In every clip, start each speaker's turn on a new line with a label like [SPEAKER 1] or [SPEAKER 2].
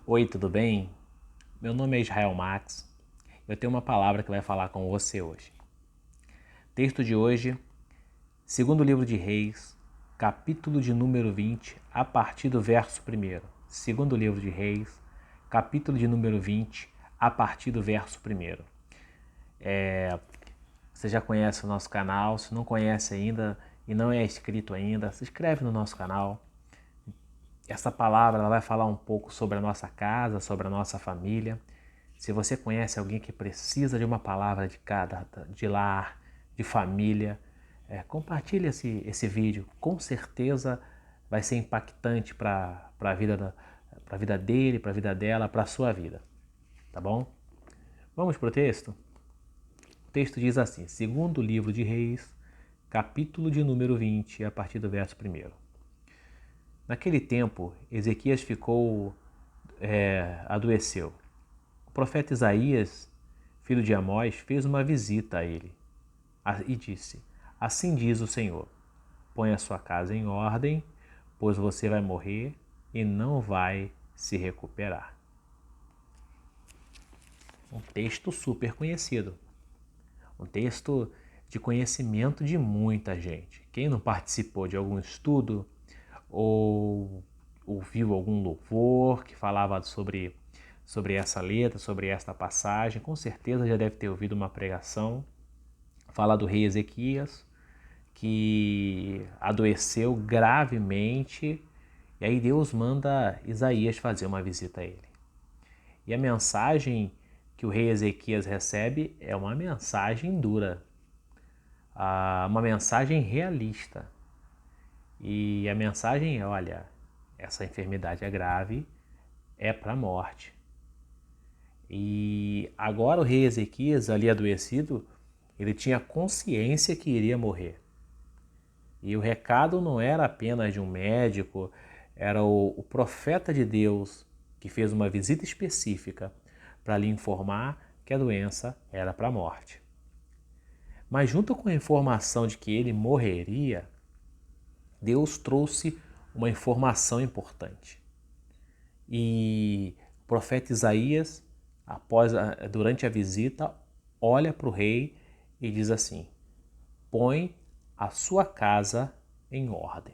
[SPEAKER 1] Oi, tudo bem? Meu nome é Israel Max. Eu tenho uma palavra que vai falar com você hoje. Texto de hoje, segundo livro de Reis, capítulo de número 20, a partir do verso 1º. Segundo livro de Reis, capítulo de número 20, a partir do verso 1º. Você já conhece o nosso canal, se não conhece ainda e não é inscrito ainda, se inscreve no nosso canal. Essa palavra ela vai falar um pouco sobre a nossa casa, sobre a nossa família. Se você conhece alguém que precisa de uma palavra de lar, de família, compartilhe esse vídeo. Com certeza vai ser impactante para a vida dele, para a vida dela, para a sua vida. Tá bom? Vamos para o texto? O texto diz assim, segundo livro de Reis, capítulo de número 20, a partir do verso 1º. Naquele tempo, Ezequias adoeceu. O profeta Isaías, filho de Amós, fez uma visita a ele e disse: Assim diz o Senhor: põe a sua casa em ordem, pois você vai morrer e não vai se recuperar. Um texto super conhecido, um texto de conhecimento de muita gente. Quem não participou de algum estudo ou ouviu algum louvor que falava sobre essa letra, sobre esta passagem, com certeza já deve ter ouvido uma pregação, fala do rei Ezequias, que adoeceu gravemente, e aí Deus manda Isaías fazer uma visita a ele. E a mensagem que o rei Ezequias recebe é uma mensagem dura, uma mensagem realista. E a mensagem é, olha, essa enfermidade é grave, é para a morte. E agora o rei Ezequias, ali adoecido, ele tinha consciência que iria morrer. E o recado não era apenas de um médico, era o profeta de Deus que fez uma visita específica para lhe informar que a doença era para a morte. Mas junto com a informação de que ele morreria, Deus trouxe uma informação importante. E o profeta Isaías, durante a visita, olha para o rei e diz assim: põe a sua casa em ordem.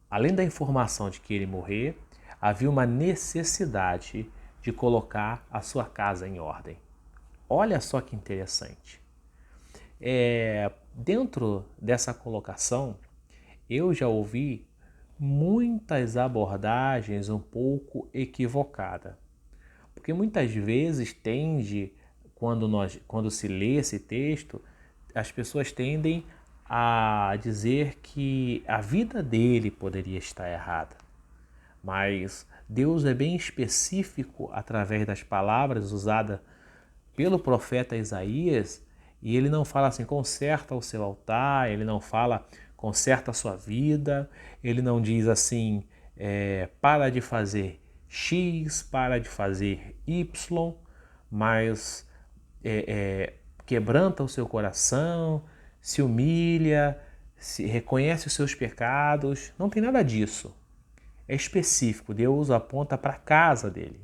[SPEAKER 1] Além da informação de que ele morrer, havia uma necessidade de colocar a sua casa em ordem. Olha só que interessante. Dentro dessa colocação, eu já ouvi muitas abordagens um pouco equivocadas. Porque muitas vezes quando se lê esse texto, as pessoas tendem a dizer que a vida dele poderia estar errada. Mas Deus é bem específico através das palavras usadas pelo profeta Isaías, e ele não fala assim, conserta o seu altar, ele não fala conserta a sua vida, ele não diz assim, para de fazer X, para de fazer Y, mas quebranta o seu coração, se humilha, reconhece os seus pecados, não tem nada disso. É específico, Deus aponta para a casa dele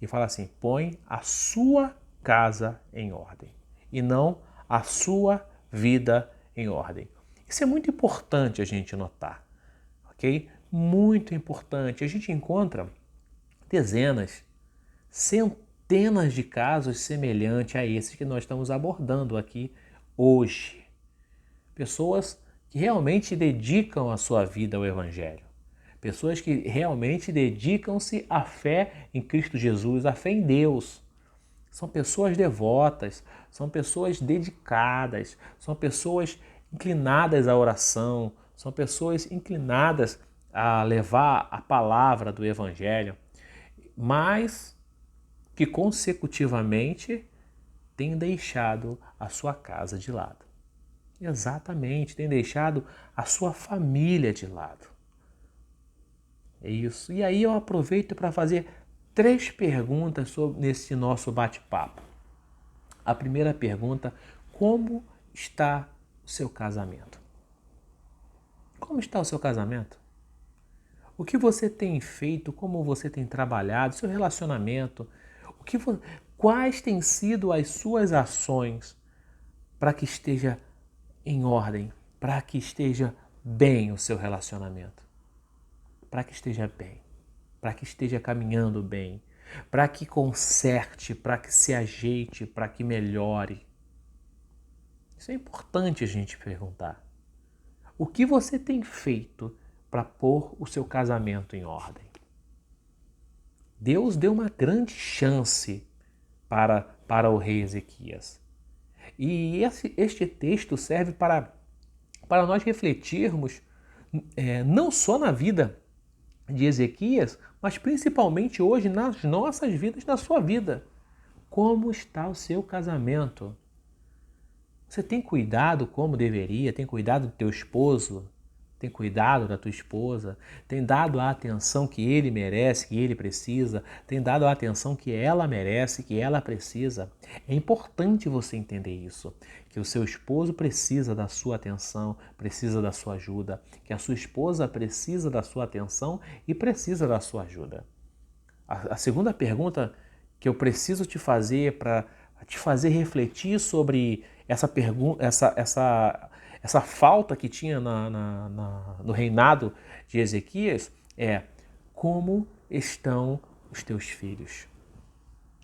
[SPEAKER 1] e fala assim, põe a sua casa em ordem e não a sua vida em ordem. Isso é muito importante a gente notar, ok? Muito importante. A gente encontra dezenas, centenas de casos semelhantes a esses que nós estamos abordando aqui hoje. Pessoas que realmente dedicam a sua vida ao Evangelho. Pessoas que realmente dedicam-se à fé em Cristo Jesus, à fé em Deus. São pessoas devotas, são pessoas dedicadas, são pessoas inclinadas à oração, são pessoas inclinadas a levar a palavra do Evangelho, mas que consecutivamente têm deixado a sua casa de lado. Exatamente, têm deixado a sua família de lado. É isso. E aí eu aproveito para fazer 3 perguntas nesse nosso bate-papo. A primeira pergunta, como está o seu casamento? Como está o seu casamento? O que você tem feito, como você tem trabalhado, seu relacionamento, quais têm sido as suas ações para que esteja em ordem, para que esteja bem o seu relacionamento, para que esteja bem, para que esteja caminhando bem, para que conserte, para que se ajeite, para que melhore. Isso é importante a gente perguntar. O que você tem feito para pôr o seu casamento em ordem? Deus deu uma grande chance para o rei Ezequias. E este texto serve para nós refletirmos não só na vida de Ezequias, mas principalmente hoje nas nossas vidas, na sua vida. Como está o seu casamento? Você tem cuidado como deveria? Tem cuidado do teu esposo? Tem cuidado da tua esposa? Tem dado a atenção que ele merece, que ele precisa? Tem dado a atenção que ela merece, que ela precisa? É importante você entender isso, que o seu esposo precisa da sua atenção, precisa da sua ajuda, que a sua esposa precisa da sua atenção e precisa da sua ajuda. A segunda pergunta que eu preciso te fazer para te fazer refletir sobre essa pergunta, essa falta que tinha no reinado de Ezequias é: como estão os teus filhos?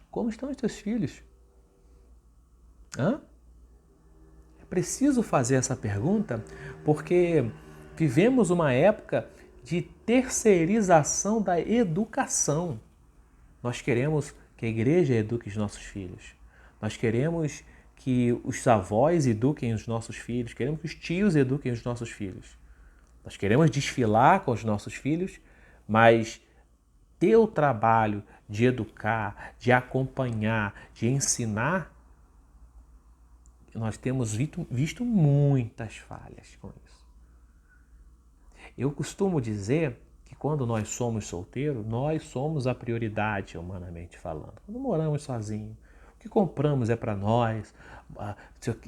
[SPEAKER 1] Como estão os teus filhos? É preciso fazer essa pergunta porque vivemos uma época de terceirização da educação. Nós queremos que a igreja eduque os nossos filhos. Nós queremos que os avós eduquem os nossos filhos. Queremos que os tios eduquem os nossos filhos. Nós queremos desfilar com os nossos filhos, mas ter o trabalho de educar, de acompanhar, de ensinar, nós temos visto muitas falhas com isso. Eu costumo dizer que quando nós somos solteiros, nós somos a prioridade, humanamente falando. Quando moramos sozinhos, o que compramos é para nós.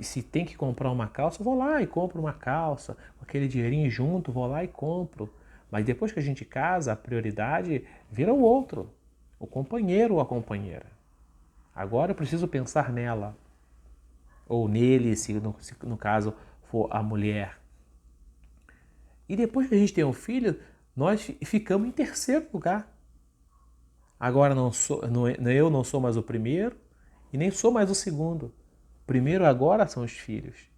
[SPEAKER 1] Se tem que comprar uma calça, eu vou lá e compro uma calça. Com aquele dinheirinho junto, vou lá e compro. Mas depois que a gente casa, a prioridade vira o outro, o companheiro ou a companheira. Agora eu preciso pensar nela, ou nele, se no caso for a mulher. E depois que a gente tem um filho, nós ficamos em terceiro lugar. Agora eu não sou mais o primeiro e nem sou mais o segundo. Primeiro agora são os filhos.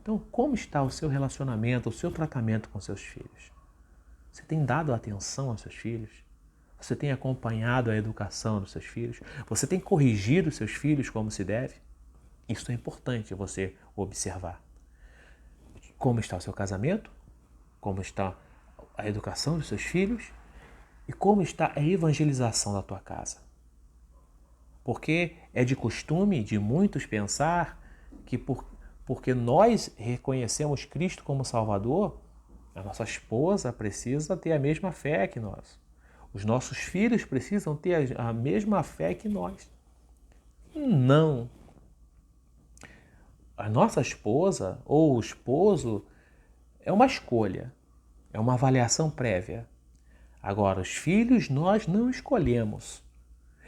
[SPEAKER 1] Então, como está o seu relacionamento, o seu tratamento com seus filhos? Você tem dado atenção aos seus filhos? Você tem acompanhado a educação dos seus filhos? Você tem corrigido os seus filhos como se deve? Isso é importante você observar. Como está o seu casamento? Como está a educação dos seus filhos? E como está a evangelização da tua casa? Porque é de costume de muitos pensar que porque nós reconhecemos Cristo como Salvador, a nossa esposa precisa ter a mesma fé que nós. Os nossos filhos precisam ter a mesma fé que nós. Não. A nossa esposa ou o esposo é uma escolha, é uma avaliação prévia. Agora, os filhos nós não escolhemos.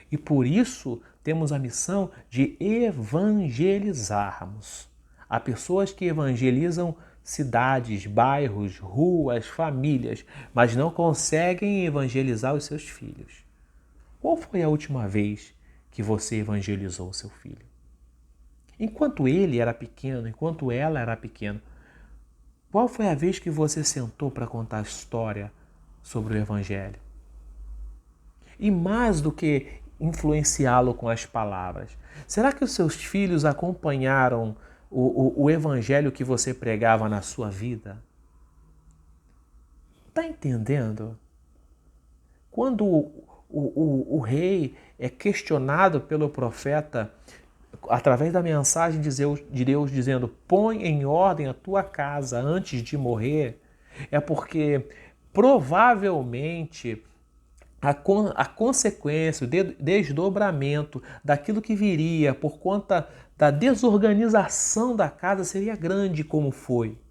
[SPEAKER 1] E por isso temos a missão de evangelizarmos. Há pessoas que evangelizam cidades, bairros, ruas, famílias, mas não conseguem evangelizar os seus filhos. Qual foi a última vez que você evangelizou o seu filho? Enquanto ele era pequeno, enquanto ela era pequena, qual foi a vez que você sentou para contar a história sobre o Evangelho? E mais do que influenciá-lo com as palavras, será que os seus filhos acompanharam o Evangelho que você pregava na sua vida? Está entendendo? Quando o rei é questionado pelo profeta através da mensagem de Deus dizendo: põe em ordem a tua casa antes de morrer, é porque provavelmente a consequência, o desdobramento daquilo que viria por conta da desorganização da casa seria grande como foi.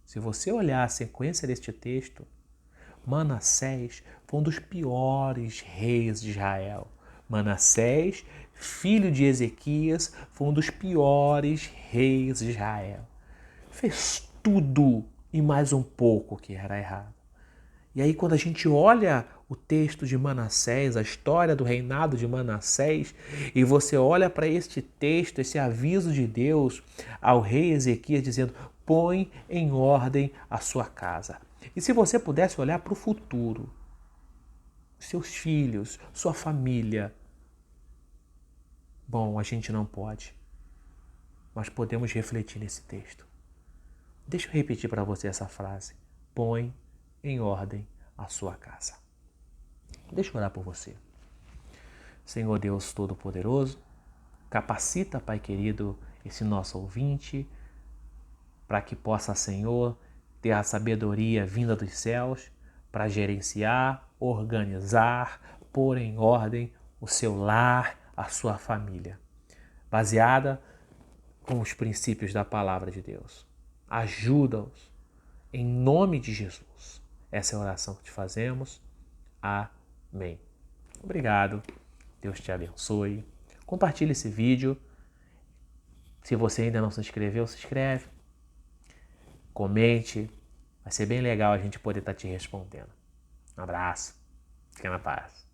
[SPEAKER 1] Se você olhar a sequência deste texto, Manassés foi um dos piores reis de Israel. Manassés, filho de Ezequias, foi um dos piores reis de Israel. Fez tudo e mais um pouco que era errado. E aí quando a gente olha o texto de Manassés, a história do reinado de Manassés, e você olha para este texto, esse aviso de Deus ao rei Ezequias dizendo: põe em ordem a sua casa. E se você pudesse olhar para o futuro, seus filhos, sua família, bom, a gente não pode, mas podemos refletir nesse texto. Deixa eu repetir para você essa frase: põe em ordem a sua casa. Deixa eu orar por você. Senhor Deus Todo-Poderoso, capacita, Pai querido, esse nosso ouvinte, para que possa, Senhor, ter a sabedoria vinda dos céus para gerenciar, organizar, pôr em ordem o seu lar, a sua família, baseada com os princípios da palavra de Deus. Ajuda-os, em nome de Jesus. Essa é a oração que te fazemos. Amém. Obrigado. Deus te abençoe. Compartilhe esse vídeo. Se você ainda não se inscreveu, se inscreve. Comente. Vai ser bem legal a gente poder estar te respondendo. Um abraço. Fica na paz.